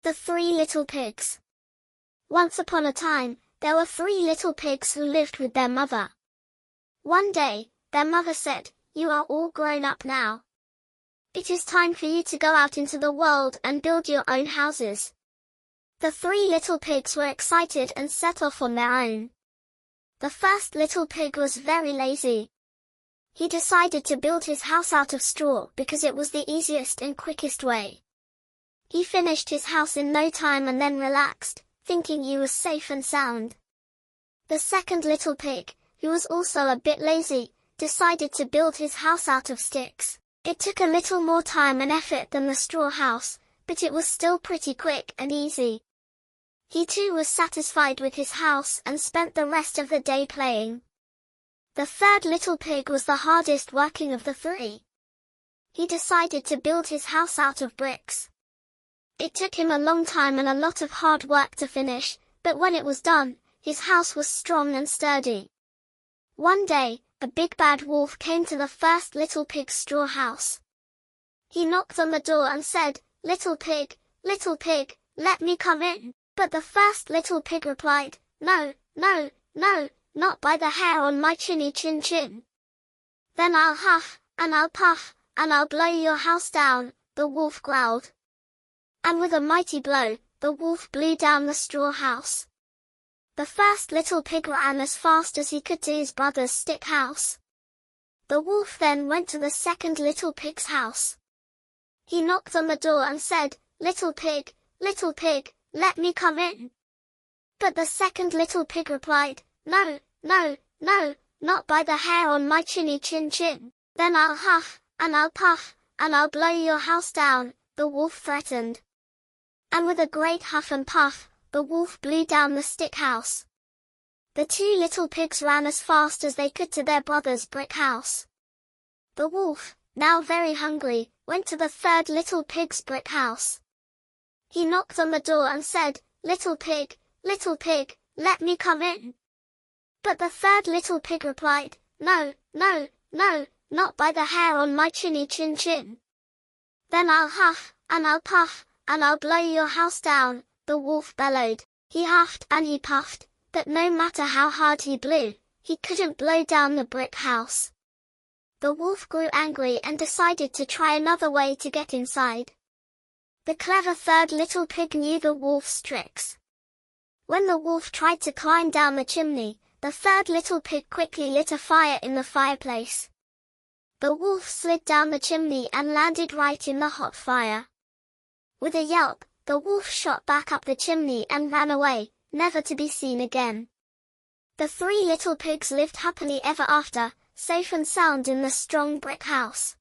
The Three Little Pigs. Once upon a time, there were three little pigs who lived with their mother. One day, their mother said, "You are all grown up now. It is time for you to go out into the world and build your own houses." The three little pigs were excited and set off on their own. The first little pig was very lazy. He decided to build his house out of straw because it was the easiest and quickest way. He finished his house in no time and then relaxed, thinking he was safe and sound. The second little pig, who was also a bit lazy, decided to build his house out of sticks. It took a little more time and effort than the straw house, but it was still pretty quick and easy. He too was satisfied with his house and spent the rest of the day playing. The third little pig was the hardest working of the three. He decided to build his house out of bricks. It took him a long time and a lot of hard work to finish, but when it was done, his house was strong and sturdy. One day, a big bad wolf came to the first little pig's straw house. He knocked on the door and said, little pig, let me come in." But the first little pig replied, "No, no, no, not by the hair on my chinny chin. Then I'll huff, and I'll puff, and I'll blow your house down," the wolf growled. And with a mighty blow, the wolf blew down the straw house. The first little pig ran as fast as he could to his brother's stick house. The wolf then went to the second little pig's house. He knocked on the door and said, little pig, let me come in." But the second little pig replied, "No, no, no, not by the hair on my chinny chin. Then I'll huff, and I'll puff, and I'll blow your house down," the wolf threatened. And with a great huff and puff, the wolf blew down the stick house. The two little pigs ran as fast as they could to their brother's brick house. The wolf, now very hungry, went to the third little pig's brick house. He knocked on the door and said, little pig, let me come in." But the third little pig replied, "No, no, no, not by the hair on my chinny chin. Then I'll huff, and I'll puff, and I'll blow your house down," the wolf bellowed. He huffed and he puffed, but no matter how hard he blew, he couldn't blow down the brick house. The wolf grew angry and decided to try another way to get inside. The clever third little pig knew the wolf's tricks. When the wolf tried to climb down the chimney, the third little pig quickly lit a fire in the fireplace. The wolf slid down the chimney and landed right in the hot fire. With a yelp, the wolf shot back up the chimney and ran away, never to be seen again. The three little pigs lived happily ever after, safe and sound in the strong brick house.